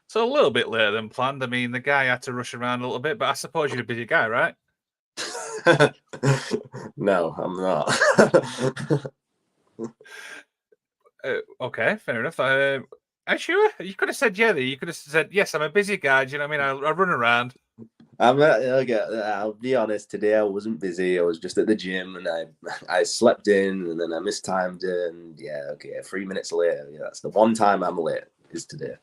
So a little bit later than planned. I mean, the guy had to rush around a little bit, but I suppose you're a busy guy, right? No, I'm not. Okay, fair enough. Are you sure? You could have said yeah. You could have said yes. I'm a busy guy. Do you know what I mean? I run around. Okay, I'll be honest. Today I wasn't busy. I was just at the gym, and I slept in, and then I mistimed it. And yeah, okay, 3 minutes later. Yeah, that's the one time I'm late. Is today.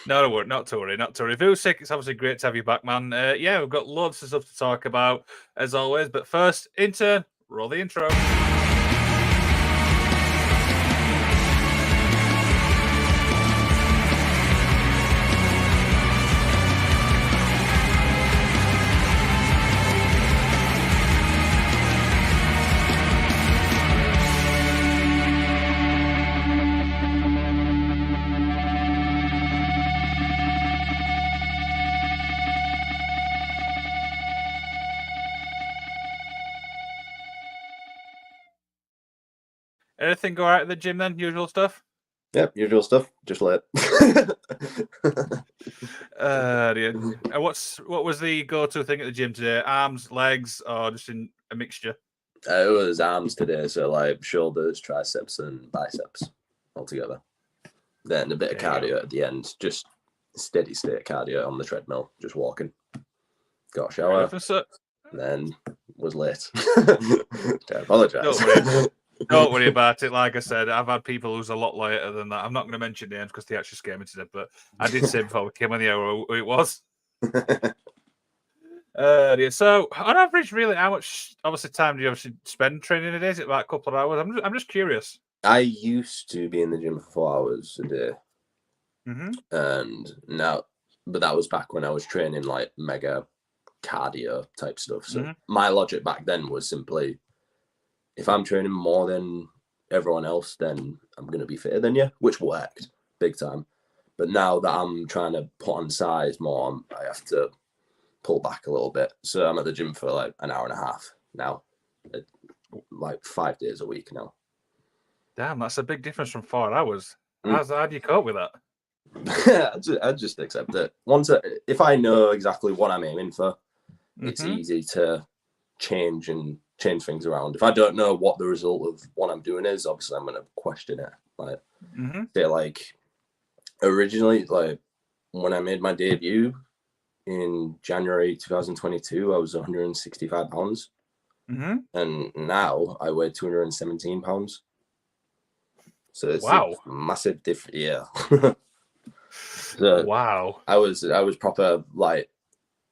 No, not to worry, not to worry. Vusyk, it's obviously great to have you back, man. Yeah, we've got loads of stuff to talk about as always. But first, intern, roll the intro. Anything go out at the gym then? Usual stuff? Yep, usual stuff. Just late. What was the go-to thing at the gym today? Arms, legs, or just in a mixture? It was arms today, so like shoulders, triceps, and biceps all together. Then a bit of cardio at the end, just steady state cardio on the treadmill, just walking. Got a shower, then was late. I apologise. Don't worry about it. Like I said, I've had people who's a lot later than that. I'm not going to mention names because they actually scared me to death, but I did say before we came on the hour who it was. So, on average, really, how much obviously time do you obviously spend training a day? Is it like a couple of hours? I'm just curious. I used to be in the gym for 4 hours a day, and now, but that was back when I was training like mega cardio type stuff. So my logic back then was simply, if I'm training more than everyone else, then I'm going to be fitter than you, which worked big time. But now that I'm trying to put on size more, I have to pull back a little bit. So I'm at the gym for like an hour and a half now, like 5 days a week now. Damn, that's a big difference from 4 hours. How do you cope with that? I just accept it. If I know exactly what I'm aiming for, it's easy to change things around. If I don't know what the result of what I'm doing is, obviously I'm going to question it. Like, say, like originally, like when I made my debut in January 2022, I was 165 pounds, and now I weigh 217 pounds. So it's a massive difference. Yeah. So wow. I was proper, like,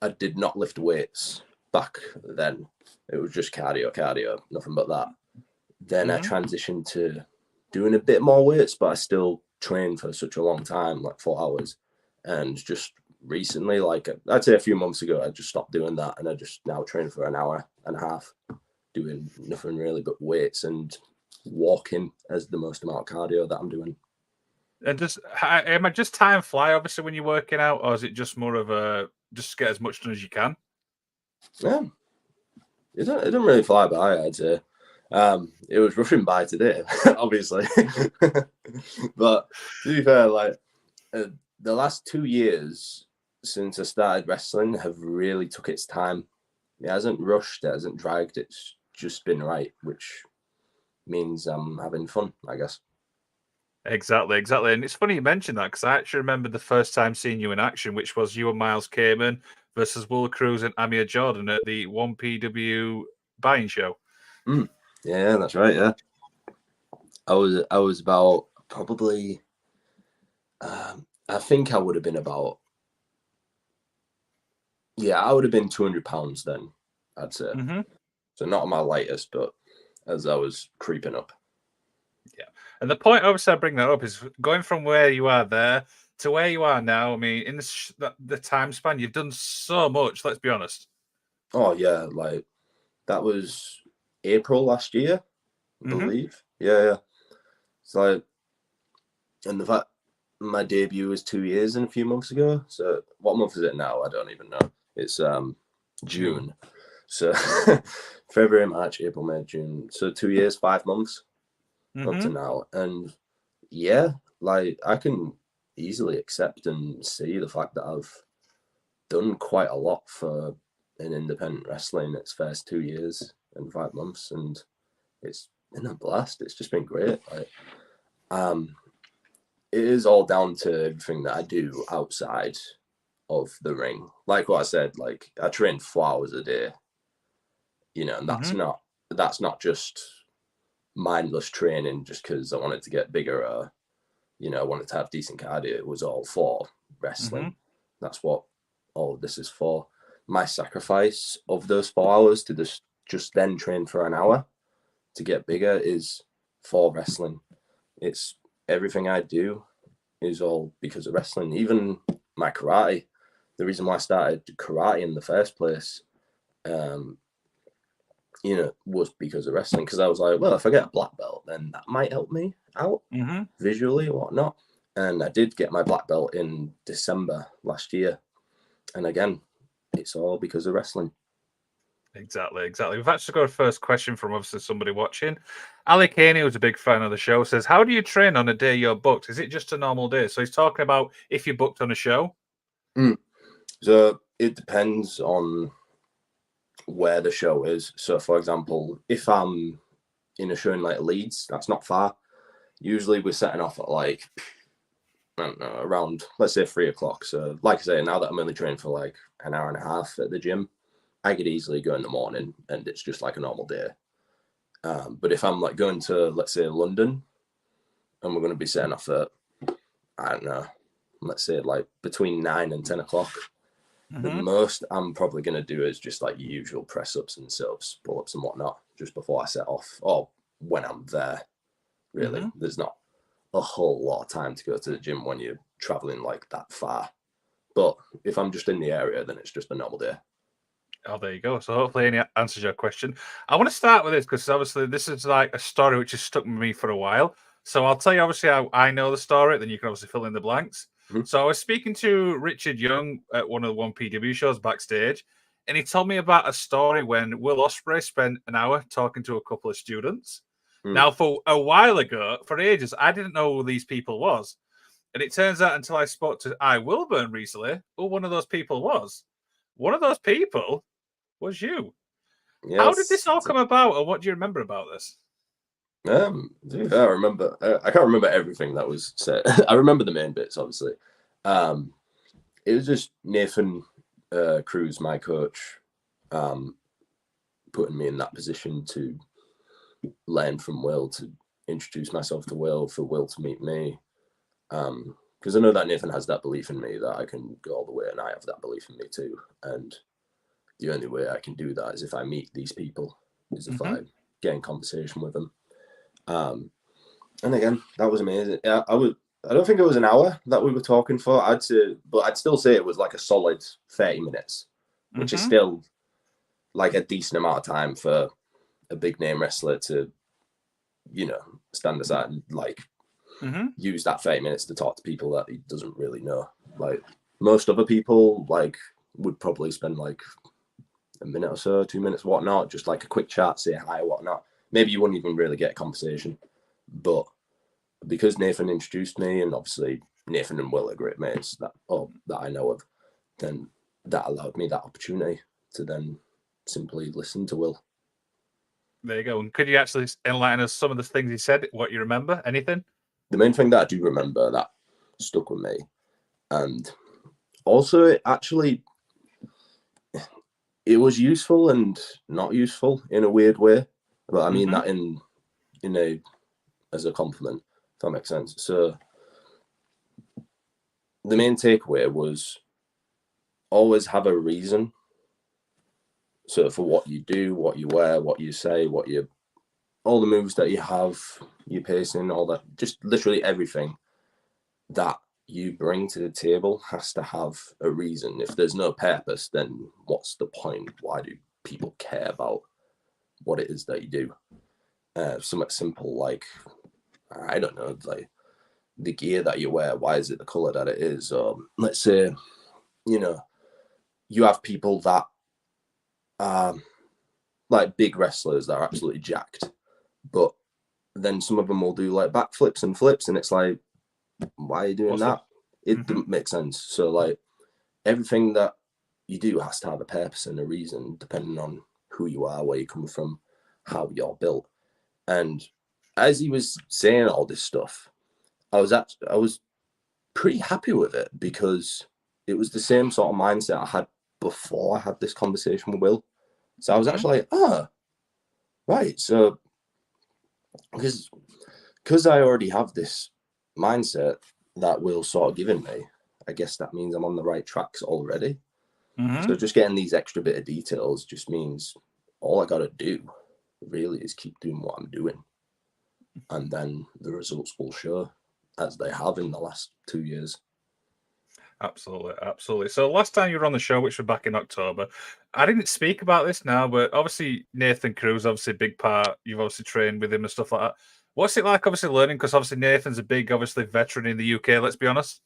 I did not lift weights back then. It was just cardio, nothing but that. Then I transitioned to doing a bit more weights, but I still trained for such a long time, like 4 hours. And just recently, like I'd say a few months ago, I just stopped doing that, and I just now train for an hour and a half, doing nothing really but weights and walking as the most amount of cardio that I'm doing. And am I just time fly, obviously, when you're working out, or is it just more of a just get as much done as you can? Yeah, it didn't really fly by, I'd say. It was rushing by today, obviously. But to be fair, like the last 2 years since I started wrestling have really took its time. It hasn't rushed, it hasn't dragged, it's just been right, which means I'm having fun, I guess. Exactly. And it's funny you mentioned that, because I actually remember the first time seeing you in action, which was you and Miles Kamen versus Will Cruz and Amir Jordan at the 1PW buying show. Yeah, that's right. Yeah, I was about probably. I think I would have been about. Yeah, I would have been 200 pounds then, I'd say. So not my lightest, but as I was creeping up. Yeah, and the point obviously I bring that up is going from where you are there to where you are now. I mean, in the time span, you've done so much. Let's be honest. Oh yeah, like that was April last year, I believe. Yeah. It's like, and the fact my debut was 2 years and a few months ago. So what month is it now? I don't even know. It's June. So February, March, April, May, June. So 2 years, 5 months up to now. And yeah, like I can easily accept and see the fact that I've done quite a lot for an independent wrestling its first 2 years and 5 months, and it's been a blast. It's just been great. Like, it is all down to everything that I do outside of the ring. Like what I said, like I train 4 hours a day, you know, and that's not just mindless training just because I wanted to get bigger or, you know, I wanted to have decent cardio. It was all for wrestling. That's what all of this is for. My sacrifice of those 4 hours to just then train for an hour to get bigger is for wrestling. It's everything I do is all because of wrestling. Even my karate, the reason why I started karate in the first place, you know, was because of wrestling. Because I was like, well, if I get a black belt, then that might help me out visually or whatnot. And I did get my black belt in December last year. And again, it's all because of wrestling. Exactly. We've actually got a first question from obviously somebody watching. Ali Caney, who's a big fan of the show, says, how do you train on a day you're booked? Is it just a normal day? So he's talking about if you're booked on a show. So it depends on where the show is. So for example, if I'm in a show in like Leeds, that's not far. Usually we're setting off at like, I don't know, around, let's say 3 o'clock. So like I say, now that I'm only training for like an hour and a half at the gym, I could easily go in the morning and it's just like a normal day. But if I'm like going to, let's say, London, and we're going to be setting off at, I don't know, let's say like between 9 and 10 o'clock, the most I'm probably going to do is just like usual press-ups and sit-ups, pull-ups and whatnot, just before I set off, or when I'm there, really. There's not a whole lot of time to go to the gym when you're traveling like that far. But if I'm just in the area, then it's just a normal day. Oh, there you go. So hopefully it answers your question. I want to start with this because obviously this is like a story which has stuck with me for a while. So I'll tell you obviously how I know the story, then you can obviously fill in the blanks. So I was speaking to Richard Young at one of the 1PW shows backstage, and he told me about a story when Will Ospreay spent an hour talking to a couple of students. Now, for a while ago, for ages, I didn't know who these people was. And it turns out until I spoke to I. Wilburn recently, who one of those people was. One of those people was you. Yes. How did this all come about, and what do you remember about this? I remember. I can't remember everything that was said. I remember the main bits, obviously. It was just Nathan Cruz, my coach, putting me in that position to learn from Will, to introduce myself to Will, for Will to meet me. Because I know that Nathan has that belief in me that I can go all the way, and I have that belief in me too. And the only way I can do that is if I meet these people, is if I get in conversation with them. And again, that was amazing. I don't think it was an hour that we were talking for. I'd still say it was like a solid 30 minutes, which is still like a decent amount of time for a big name wrestler to, you know, stand aside and like use that 30 minutes to talk to people that he doesn't really know. Like most other people, like would probably spend like a minute or so, 2 minutes, whatnot, just like a quick chat, say hi, whatnot. Maybe you wouldn't even really get a conversation. But because Nathan introduced me, and obviously Nathan and Will are great mates that I know of, then that allowed me that opportunity to then simply listen to Will. There you go. And could you actually enlighten us some of the things he said, what you remember? Anything? The main thing that I do remember that stuck with me, and also it was useful and not useful in a weird way. But I mean that as a compliment, if that makes sense. So the main takeaway was always have a reason. So for what you do, what you wear, what you say, all the moves that you have, your pacing, all that, just literally everything that you bring to the table has to have a reason. If there's no purpose, then what's the point? Why do people care about what it is that you do? Something simple like, I don't know, like the gear that you wear, why is it the color that it is? Let's say, you know, you have people that are like big wrestlers that are absolutely jacked, but then some of them will do like backflips and flips, and it's like, why are you doing that? It doesn't make sense. So like everything that you do has to have a purpose and a reason, depending on who you are, where you come from, how you're built. And as he was saying all this stuff, I was pretty happy with it, because it was the same sort of mindset I had before I had this conversation with Will. So I was actually like, right. So because I already have this mindset that Will's sort of given me, I guess that means I'm on the right tracks already. So just getting these extra bit of details just means all I got to do really is keep doing what I'm doing. And then the results will show, as they have in the last 2 years. Absolutely, absolutely. So last time you were on the show, which was back in October, I didn't speak about this now, but obviously Nathan Cruz, obviously a big part. You've obviously trained with him and stuff like that. What's it like, obviously, learning? Because obviously Nathan's a big, obviously, veteran in the UK, let's be honest.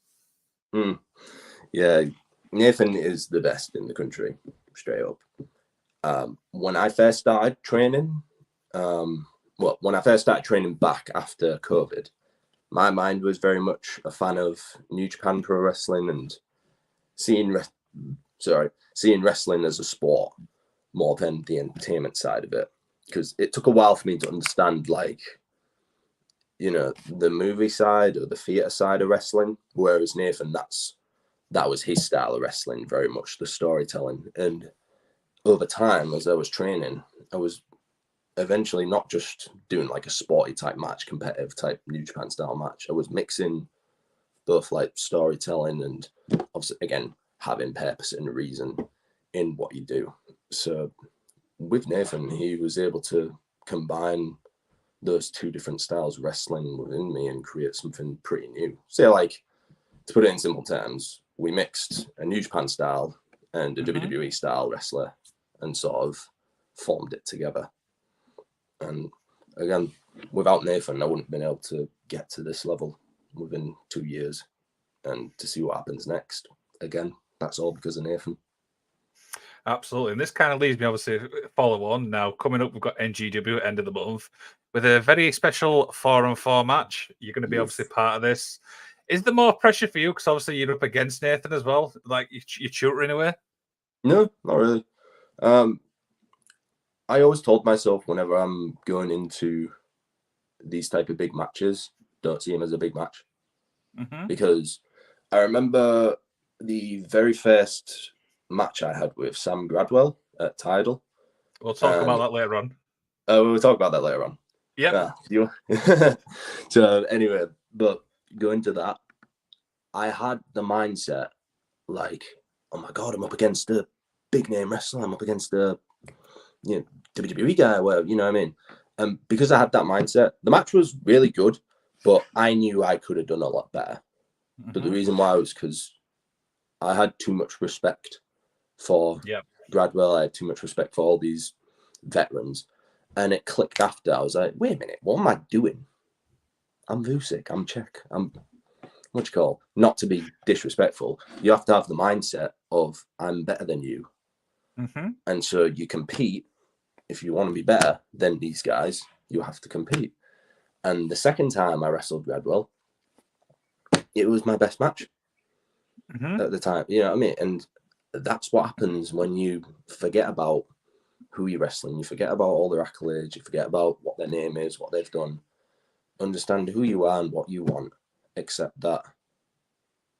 Yeah, Nathan is the best in the country, straight up. When I first started training, when I first started training back after COVID, my mind was very much a fan of New Japan Pro Wrestling and seeing wrestling as a sport more than the entertainment side of it. Because it took a while for me to understand, like, you know, the movie side or the theatre side of wrestling. Whereas Nathan, that was his style of wrestling, very much the storytelling. And over time, as I was training, I was eventually not just doing like a sporty type match, competitive type New Japan style match. I was mixing both like storytelling and obviously, again, having purpose and reason in what you do. So with Nathan, he was able to combine those two different styles of wrestling within me and create something pretty new. So like, to put it in simple terms, we mixed a New Japan style and a WWE style wrestler and sort of formed it together. And again, without Nathan, I wouldn't have been able to get to this level within 2 years. And to see what happens next, again, that's all because of Nathan. Absolutely. And this kind of leads me, obviously, follow on. Now, coming up, we've got NGW at end of the month with a very special 4-on-4 match. You're going to be obviously part of this. Is there more pressure for you? Because obviously you're up against Nathan as well. Like, you're tutoring away? No, not really. I always told myself whenever I'm going into these type of big matches, don't see him as a big match. Because I remember the very first match I had with Sam Gradwell at Tidal. We'll talk about that later on. We'll talk about that later on. Yeah. So anyway, but going to that, I had the mindset like, oh my God, I'm up against a big name wrestler. I'm up against a WWE guy, whatever, you know what I mean? And because I had that mindset, the match was really good, but I knew I could have done a lot better. But the reason why was because I had too much respect for Gradwell. I had too much respect for all these veterans. And it clicked after. I was like, wait a minute, what am I doing? I'm Vusyk. I'm Czech. I'm, what you call, not to be disrespectful. You have to have the mindset of, I'm better than you. And so you compete. If you want to be better than these guys, you have to compete. And the second time I wrestled Gradwell, it was my best match at the time. You know what I mean? And that's what happens when you forget about who you're wrestling. You forget about all their accolades. You forget about what their name is, what they've done. Understand who you are and what you want. Accept that,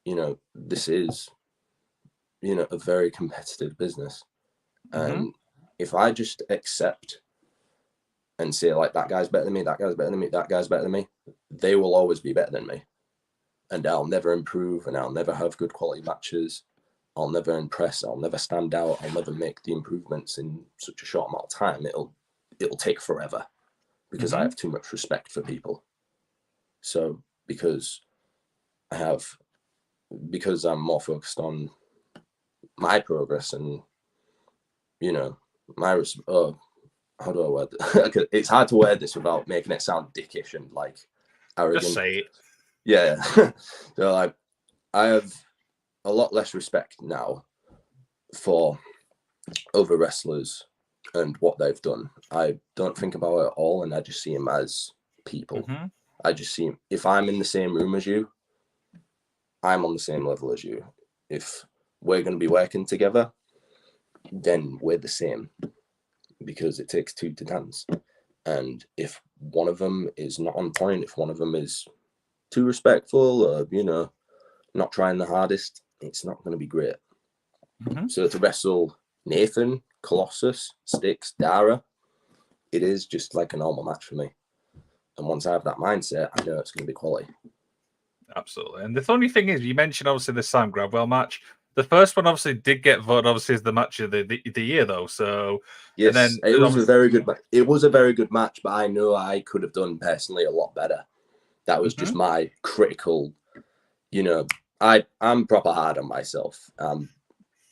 you know, this is, you know, a very competitive business. And if I just accept and say, like, that guy's better than me, that guy's better than me, that guy's better than me, they will always be better than me. And I'll never improve, and I'll never have good quality matches. I'll never impress. I'll never stand out. I'll never make the improvements in such a short amount of time. It'll take forever because I have too much respect for people. So because I'm more focused on my progress and, you know, how do I word it? It's hard to word this without making it sound dickish and like arrogant. Just say it. Yeah. So like, I have a lot less respect now for other wrestlers and what they've done. I don't think about it at all, and I just see them as people. I just see them. If I'm in the same room as you, I'm on the same level as you. If we're going to be working together, then we're the same, because it takes two to dance. And if one of them is not on point, if one of them is too respectful or, not trying the hardest, it's not going to be great. So to wrestle Nathan, Colossus, Styx, Dara, it is just like a normal match for me. And once I have that mindset, I know it's going to be quality. Absolutely. And the funny thing is, you mentioned obviously the Sam Gradwell match. The first one obviously did get voted obviously as the match of the year though. So yes, and then it was a very good match. It was a very good match, but I know I could have done personally a lot better. That was just my critical. I'm proper hard on myself. I'm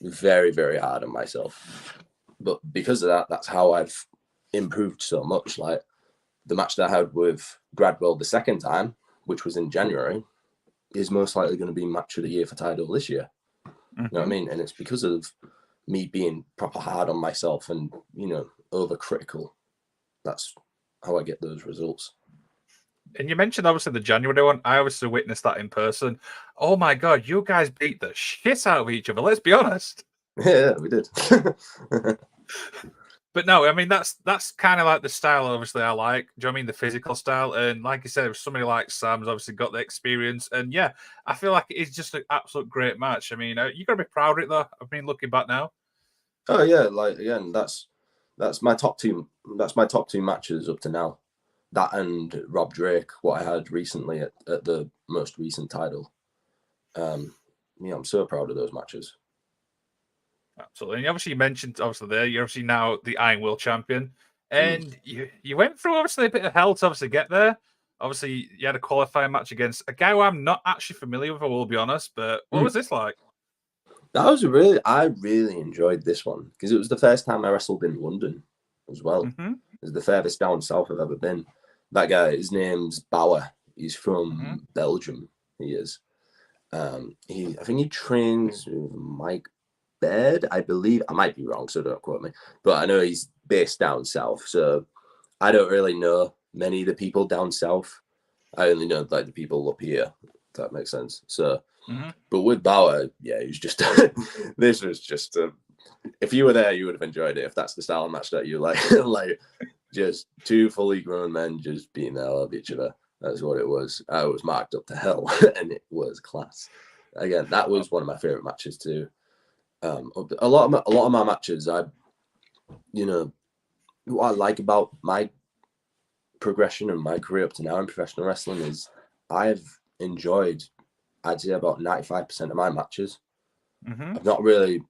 very, very hard on myself. But because of that, that's how I've improved so much. Like the match that I had with Gradwell the second time, which was in January, is most likely going to be match of the year for Tidal this year. You know what I mean? And it's because of me being proper hard on myself and, overcritical. That's how I get those results. And you mentioned obviously the January one. I obviously witnessed that in person. Oh my god, you guys beat the shit out of each other. Let's be honest. Yeah, we did. But no, I mean that's kind of like the style. Obviously, I like. Do you know what I mean, the physical style? And like you said, if somebody like Sam's obviously got the experience, and yeah, I feel like it's just an absolute great match. I mean, you got to be proud of it though. I mean, looking back now. Oh yeah, like again, that's my top two. That's my top two matches up to now. That and Rob Drake, what I had recently at the most recent Tidal. I'm so proud of those matches. Absolutely. And obviously, you mentioned obviously there you're obviously now the Iron World champion, and you went through obviously a bit of hell to obviously get there. Obviously, you had a qualifying match against a guy who I'm not actually familiar with. I will be honest, but what was this like? I really enjoyed this one because it was the first time I wrestled in London as well. It was the furthest down south I've ever been. That guy, his name's Bauer. He's from Belgium. He is. I think he trains with Mike Baird, I believe. I might be wrong, so don't quote me. But I know he's based down south, so I don't really know many of the people down south. I only know like the people up here. If that makes sense. So, but with Bauer, yeah, he was just. This was just. If you were there, you would have enjoyed it. If that's the style of match that you like, like just two fully grown men just beating the hell out of each other. That's what it was. I was marked up to hell, and it was class. Again, that was one of my favorite matches too. A lot of my matches, what I like about my progression and my career up to now in professional wrestling is I've enjoyed, I'd say, about 95% of my matches. I've not really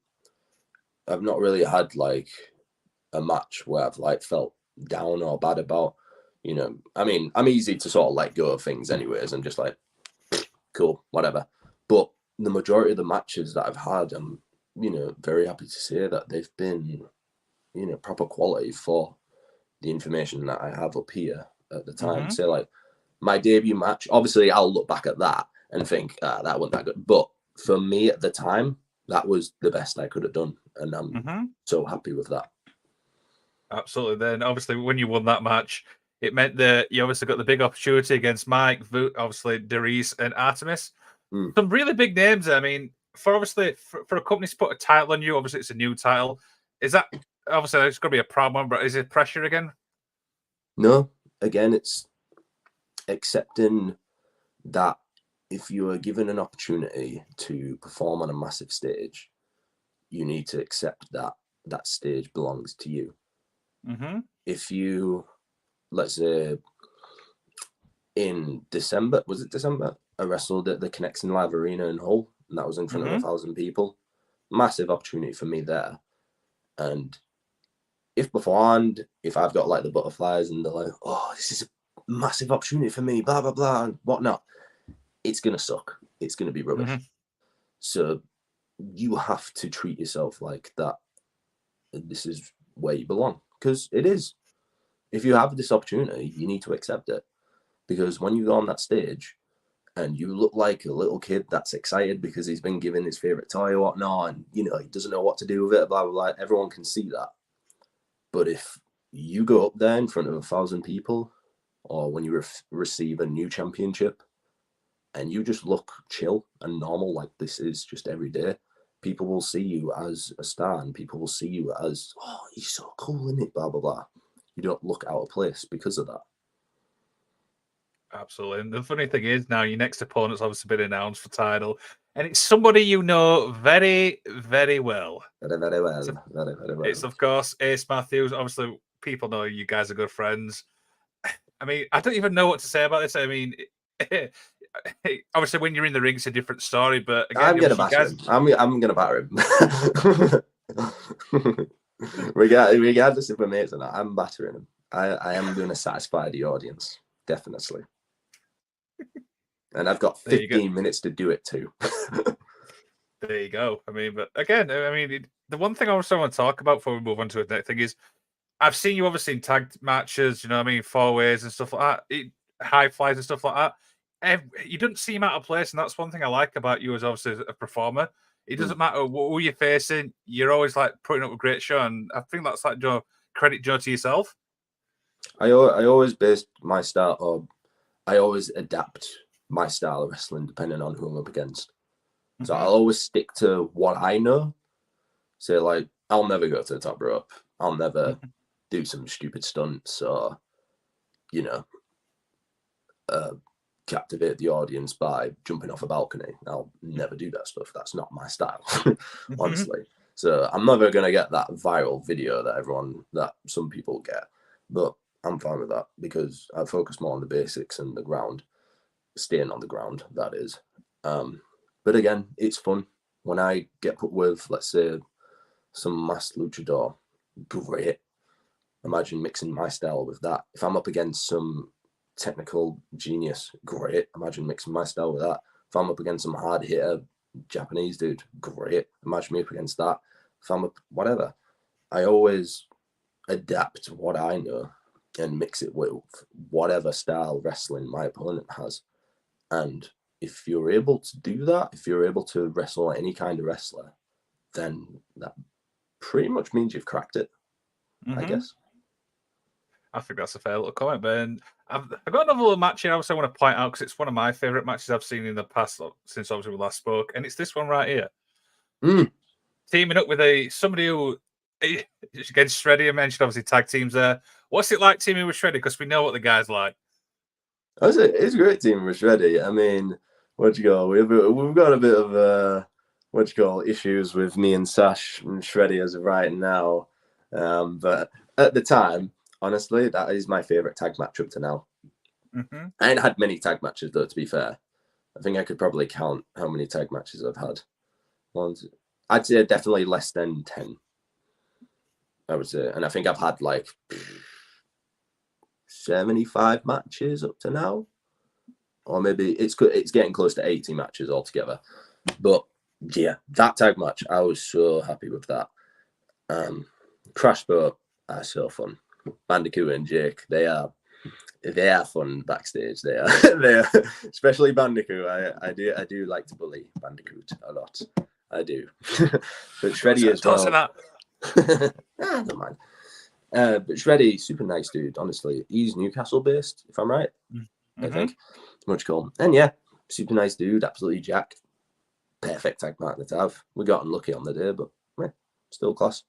had like a match where I've like felt down or bad about. I mean, I'm easy to sort of let go of things anyways. I'm just like, cool, whatever. But the majority of the matches that I've had, I'm, very happy to say that they've been, proper quality for the information that I have up here at the time. So like my debut match, obviously I'll look back at that and think that wasn't that good. But for me at the time, that was the best I could have done. And I'm so happy with that. Absolutely. Then obviously when you won that match, it meant that you obviously got the big opportunity against Mike, obviously Darius and Artemis. Some really big names. I mean, for a company to put a title on you, obviously it's a new title. Is that obviously it's going to be a problem? But is it pressure again? No, again, it's accepting that if you are given an opportunity to perform on a massive stage, you need to accept that that stage belongs to you. If you, let's say, in December, was it December? I wrestled at the Connecting Live Arena in Hull, and that was in front of 1,000 people. Massive opportunity for me there. And if beforehand, if I've got like the butterflies and they're like, oh, this is a massive opportunity for me, blah, blah, blah, and whatnot, it's going to suck. It's going to be rubbish. So you have to treat yourself like that. This is where you belong, because it is. If you have this opportunity, you need to accept it. Because when you go on that stage and you look like a little kid that's excited because he's been given his favorite toy or whatnot, and he doesn't know what to do with it, blah, blah, blah, everyone can see that. But if you go up there in front of 1,000 people, or when you receive a new championship, and you just look chill and normal, like this is just every day, people will see you as a star, and people will see you as, oh, he's so cool, isn't it? Blah, blah, blah. You don't look out of place because of that. Absolutely. And the funny thing is now your next opponent's obviously been announced for Tidal, and it's somebody you know very, very well. Very, very well. Very, very well. It's, of course, Ace Matthews. Obviously, people know you guys are good friends. I mean, I don't even know what to say about this. I mean, obviously, when you're in the ring, it's a different story. But again, I'm gonna batter him. I'm gonna batter him. Regardless if we're mates or not, I'm battering him. I am going to satisfy the audience, definitely. And I've got 15 minutes to do it too. There you go. I mean, but again, I mean, the one thing I also want to talk about before we move on to the next thing is, I've seen you obviously in tag matches, you know what I mean, 4-ways and stuff like that, high flies and stuff like that. You don't seem out of place, and that's one thing I like about you as obviously a performer. It doesn't matter who you're facing, you're always like putting up a great show, and I think that's like credit to yourself. I always base my style, or I always adapt my style of wrestling depending on who I'm up against. So I'll always stick to what I know. So like, I'll never go to the top rope. I'll never do some stupid stunts or, you know, captivate the audience by jumping off a balcony. I'll never do that stuff. That's not my style, honestly. So I'm never going to get that viral video that some people get. But I'm fine with that because I focus more on the basics and the ground, staying on the ground, that is. But again, it's fun. When I get put with, let's say, some masked luchador, great. Imagine mixing my style with that. If I'm up against some technical genius, great. Imagine mixing my style with that. If I'm up against some hard hitter Japanese dude, great. Imagine me up against that. If I'm up, whatever. I always adapt what I know and mix it with whatever style wrestling my opponent has. And if you're able to do that, if you're able to wrestle any kind of wrestler, then that pretty much means you've cracked it, I guess. I think that's a fair little comment, Ben. I've got another little match here I also want to point out because it's one of my favourite matches I've seen in the past since obviously we last spoke, and it's this one right here. Teaming up with somebody who, against Shreddy, I mentioned obviously tag teams there. What's it like teaming with Shreddy? Because we know what the guy's like. It's a great team with Shreddy. I mean, we've got a bit of issues with me and Sash and Shreddy as of right now. But at the time, honestly, that is my favourite tag match up to now. I ain't had many tag matches though, to be fair. I think I could probably count how many tag matches I've had. I'd say definitely less than 10. I would say. And I think I've had like 75 matches up to now. Or maybe it's getting close to 80 matches altogether. But yeah, that tag match, I was so happy with that. Crash Boat are so fun. Bandicoot and Jake, they are fun backstage. They are, especially Bandicoot. I do like to bully Bandicoot a lot. I do. But Shreddy as well. Don't mind. But Shreddy, super nice dude. Honestly, he's Newcastle based, if I'm right. I think. Much cool. And yeah, super nice dude. Absolutely jacked. Perfect tag partner to have. We got unlucky on the day, but yeah, still class.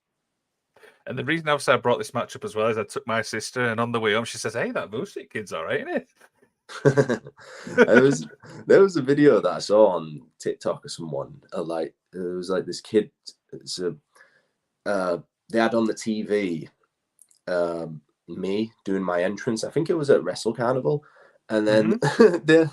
And the reason obviously I brought this match up as well is I took my sister, and on the way home she says, "Hey, that Vusyk kid's all right, isn't it?" There was a video that I saw on TikTok of someone. It was like this kid. They had on the TV me doing my entrance. I think it was at Wrestle Carnival. And then they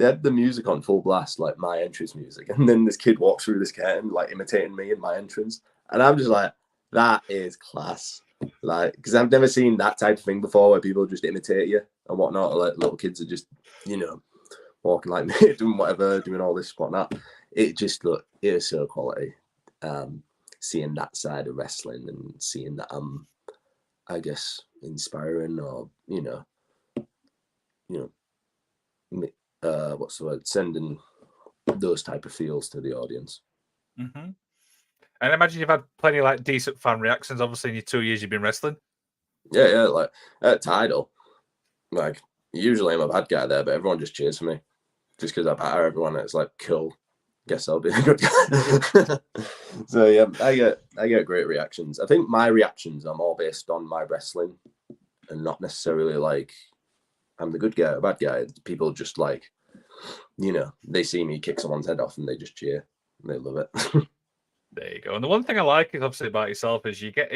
had the music on full blast, like my entrance music. And then this kid walks through this curtain, like imitating me in my entrance. And I'm just like, that is class. Like, because I've never seen that type of thing before where people just imitate you and whatnot. Or like little kids are just, walking like me, doing whatever, doing all this, whatnot. It is so quality. Seeing that side of wrestling and seeing that I'm, I guess, inspiring or, what's the word? Sending those type of feels to the audience. And I imagine you've had plenty of like decent fan reactions, obviously, in your 2 years you've been wrestling. Yeah, like at Tidal, like usually I'm a bad guy there, but everyone just cheers for me. just because I batter everyone. It's like, cool. Guess I'll be a good guy. So yeah, I get great reactions. I think my reactions are more based on my wrestling, and not necessarily like I'm the good guy or bad guy. People just like, they see me kick someone's head off and they just cheer. And they love it. There you go. And the one thing I like is obviously about yourself is you get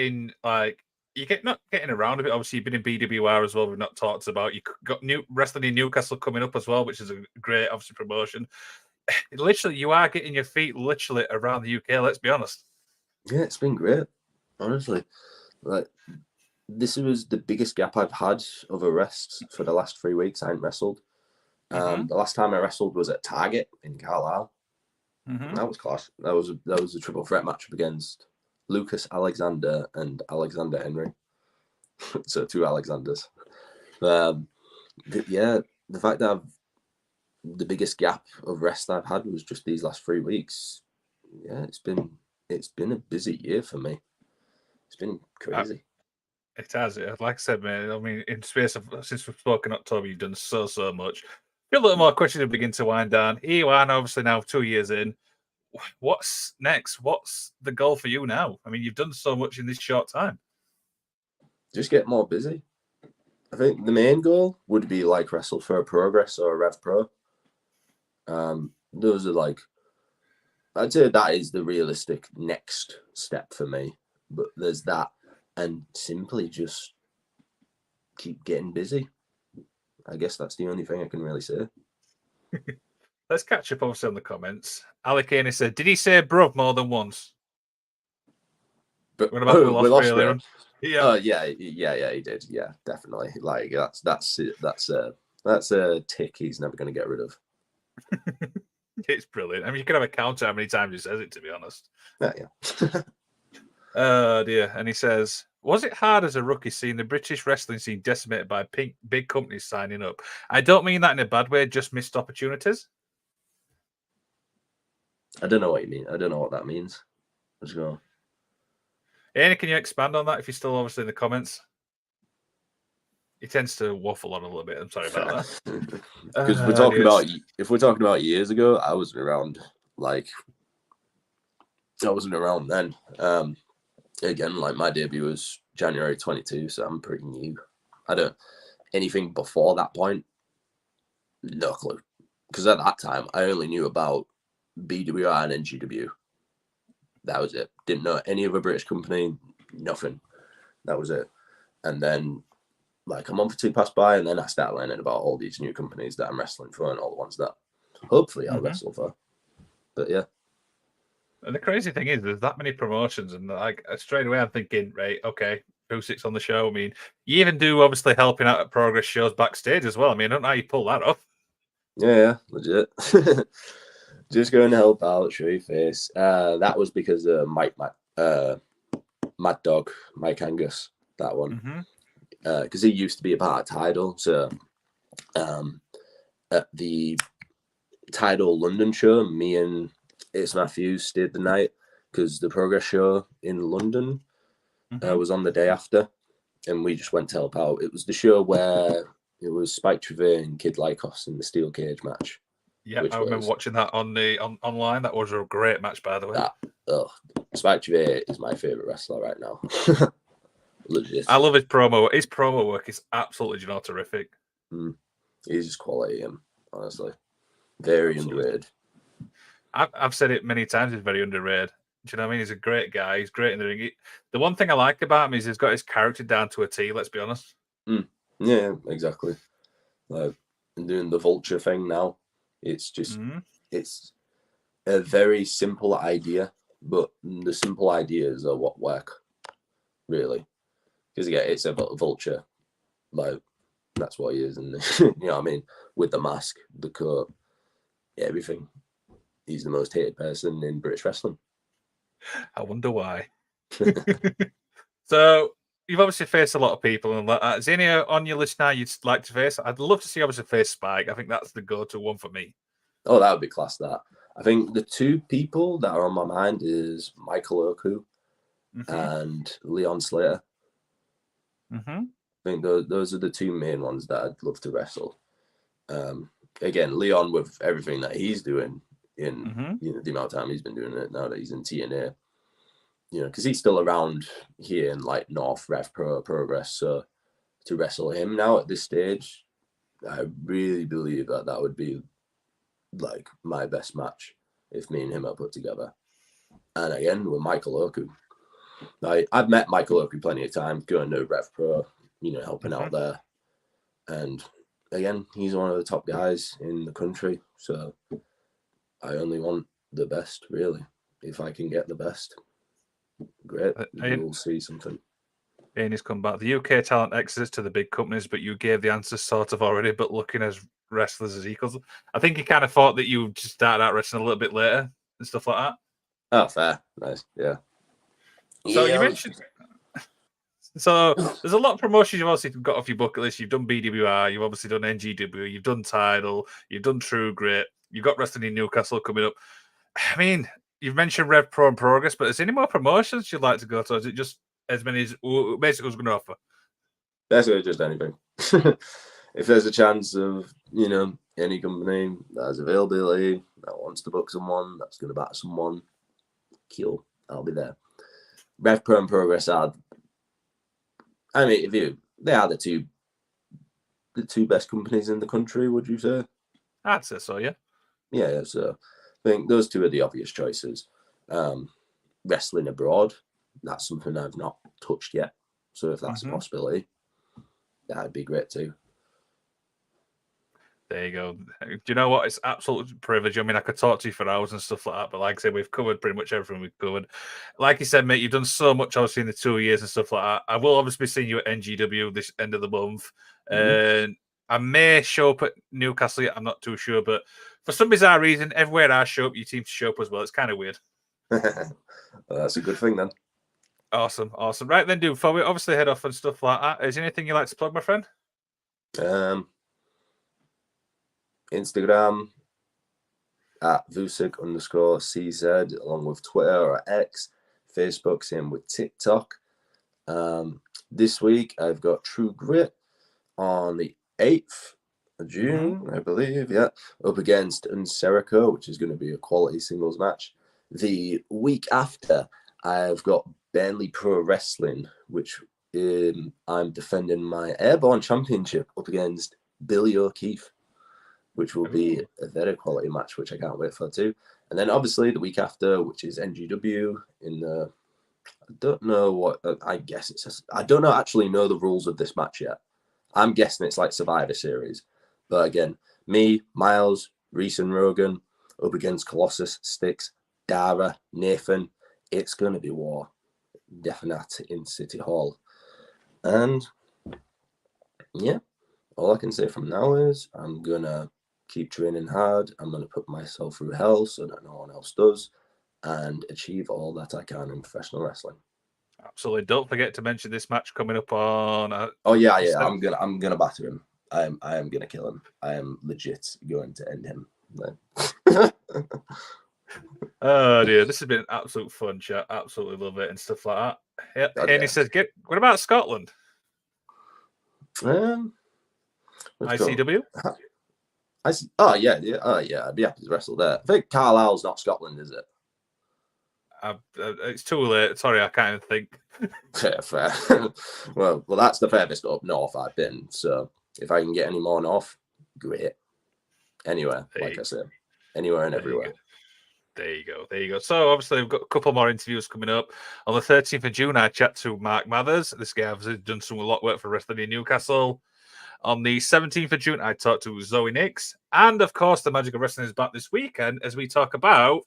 not getting around a bit. Obviously, you've been in BWR as well. We've not talked about. You got new wrestling in Newcastle coming up as well, which is a great, obviously, promotion. Literally, you are getting your feet literally around the UK. Let's be honest. Yeah, it's been great. Honestly, like this was the biggest gap I've had of a rest for the last 3 weeks. I hadn't wrestled. The last time I wrestled was at Target in Carlisle. That was class. That was a triple threat matchup against Lucas Alexander and Alexander Henry. So 2 Alexanders. Yeah, the fact that the biggest gap of rest I've had was just these last 3 weeks. Yeah, it's been a busy year for me. It's been crazy. It has. Like I said, man. I mean, in space of since we've spoken October, you've done so much. A little more questions to begin to wind down. Here you are, obviously now 2 years in. What's next? What's the goal for you now? I mean, you've done so much in this short time. Just get more busy. I think the main goal would be like wrestle for a Progress or a Rev Pro. Those are like, I'd say that is the realistic next step for me. But there's that, and simply just keep getting busy. I guess that's the only thing I can really say. Let's catch up obviously on the comments. Alec Haney said, did he say bruv more than once? But what about Will Ospreay? Yeah, he did. Yeah, definitely. Like that's it. That's a tick he's never going to get rid of. It's brilliant. I mean, you can have a counter how many times he says it, to be honest. Yeah. Oh dear. And he says, was it hard as a rookie seeing the British wrestling scene decimated by big companies signing up? I don't mean that in a bad way, just missed opportunities. I don't know what you mean. I don't know what that means. Let's go. Annie, can you expand on that if you're still obviously in the comments? He tends to waffle on a little bit. I'm sorry about that. Because if we're talking about years ago, I wasn't around. Like, I wasn't around then. Again, like my debut was January 22, so I'm pretty new. I don't anything before that point. No clue. Because at that time, I only knew about BWR and NGW. That was it. Didn't know any other British company. Nothing. That was it. And then, like a month or 2 passed by, and then I started learning about all these new companies that I'm wrestling for and all the ones that hopefully I'll wrestle for. But yeah. And the crazy thing is, there's that many promotions, and like straight away, I'm thinking, right, okay, Vusyk's on the show. I mean, you even do obviously helping out at Progress shows backstage as well. I mean, I don't know how you pull that off. Yeah, legit. Just going to help out, show your face. That was because of Mad Dog, Mike Angus, that one. Because he used to be a part of Tidal. So at the Tidal London show, me and It's Matthews stayed the night because the Progress show in London was on the day after, and we just went to help out. It was the show where it was Spike Trevor and Kid Lycos in the steel cage match. Yeah, I remember watching that on online. That was a great match, by the way. Spike Trevor is my favorite wrestler right now. Legit. I love his promo. His promo work is absolutely, terrific. He's just quality, honestly. Very underrated. I've said it many times. He's very underrated. Do you know what I mean? He's a great guy. He's great in the ring. The one thing I like about him is he's got his character down to a T. Let's be honest. Yeah, exactly. Like doing the vulture thing now. It's just it's a very simple idea, but the simple ideas are what work, really. Because again, it's a vulture, like that's what he is, and you know what I mean, with the mask, the coat, everything. He's the most hated person in British wrestling. I wonder why. So you've obviously faced a lot of people, and is there any on your list now you'd like to face? I'd love to see obviously face Spike. I think that's the go-to one for me. Oh, that would be class. That I think the 2 people that are on my mind is Michael Oku and Leon Slater. I think those are the 2 main ones that I'd love to wrestle. again, Leon, with everything that he's doing in the amount of time he's been doing it now that he's in TNA, because he's still around here in like North Rev Pro Progress. So to wrestle him now at this stage, I really believe that would be like my best match if me and him are put together. And again, with Michael Oku. I've met Michael Oku plenty of times going to Rev Pro, helping out there. And again, he's one of the top guys in the country. So I only want the best, really. If I can get the best, great. You'll see something. Ian come back. The UK talent exits to the big companies, but you gave the answers sort of already, but looking as wrestlers as equals. I think he kind of thought that you just started out wrestling a little bit later and stuff like that. Oh, fair. Nice. Yeah. So you mentioned... So there's a lot of promotions you've obviously got off your bucket list. You've done BWR, you've obviously done NGW, you've done Tidal, you've done True Grit, you've got wrestling in Newcastle coming up. I mean, you've mentioned Rev Pro and Progress, but is there any more promotions you'd like to go to? Or is it just as many as basically was going to offer? Basically, just anything. If there's a chance of, any company that has availability, that wants to book someone, that's going to back someone, cool, I'll be there. Rev Pro and Progress are, they are the two best companies in the country, would you say? I'd say so, yeah. Yeah, so I think those two are the obvious choices. Wrestling abroad, that's something I've not touched yet. So if that's a possibility, that'd be great too. There you go. Do you know what? It's absolute privilege. I mean, I could talk to you for hours and stuff like that, but like I said, we've covered pretty much everything we've covered. Like you said, mate, you've done so much, obviously, in the 2 years and stuff like that. I will obviously be seeing you at NGW this end of the month. And I may show up at Newcastle. I'm not too sure, but for some bizarre reason, everywhere I show up, you seem to show up as well. It's kind of weird. Well, that's a good thing then. Awesome. Right then, dude, before we obviously head off and stuff like that, is there anything you'd like to plug, my friend? Instagram at Vusyk_CZ, along with Twitter or X, Facebook, same with TikTok. This week I've got True Grit on the 8th of June, I believe, up against Unserico, which is going to be a quality singles match. The week after, I've got Burnley Pro Wrestling, which I'm defending my Airborne Championship up against Billy O'Keefe, which will be a very quality match, which I can't wait for too. And then obviously the week after, which is NGW in the, I don't know what, I guess it's, I don't actually know the rules of this match yet. I'm guessing it's like Survivor Series. But again, me, Miles, Reese and Rogan, up against Colossus, Styx, Dara, Nathan. It's going to be war. Definite in City Hall. And yeah, all I can say from now is I'm going to keep training hard. I'm going to put myself through hell so that no one else does, and achieve all that I can in professional wrestling. Absolutely. Don't forget to mention this match coming up on. I'm gonna batter him. I am gonna kill him. I am legit going to end him. Oh dear, this has been an absolute fun chat. Absolutely love it and stuff like that. Yeah. And he says, what about Scotland? ICW? I'd be happy to wrestle there. I think Carlisle's not Scotland, is it? It's too late. Sorry, I can't even think. Fair. well, that's the furthest up north I've been. So if I can get any more north, great. Anywhere, like I said, anywhere and everywhere. There you go. So obviously we've got a couple more interviews coming up. On the 13th of June, I chat to Mark Mathers. This guy has done a lot of work for wrestling in Newcastle. On the 17th of June, I talked to Zoe Nix. And of course, the Magic of Wrestling is back this weekend as we talk about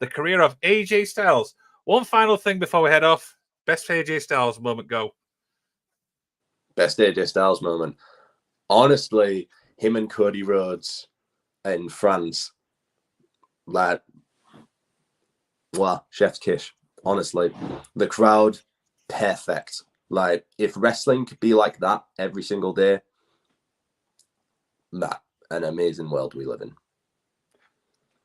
the career of AJ Styles. One final thing before we head off. Best AJ Styles moment, go. Best AJ Styles moment. Honestly, him and Cody Rhodes in France. Like, wow, chef's kiss. Honestly, the crowd, perfect. Like, if wrestling could be like that every single day, an amazing world we live in.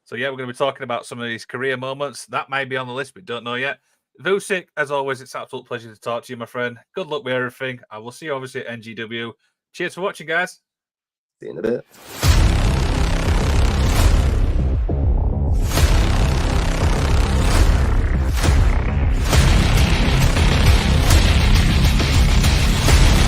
So, yeah, we're going to be talking about some of these career moments. That might be on the list, but don't know yet. Vusyk, as always, it's an absolute pleasure to talk to you, my friend. Good luck with everything. I will see you, obviously, at NGW. Cheers for watching, guys. See you in a bit.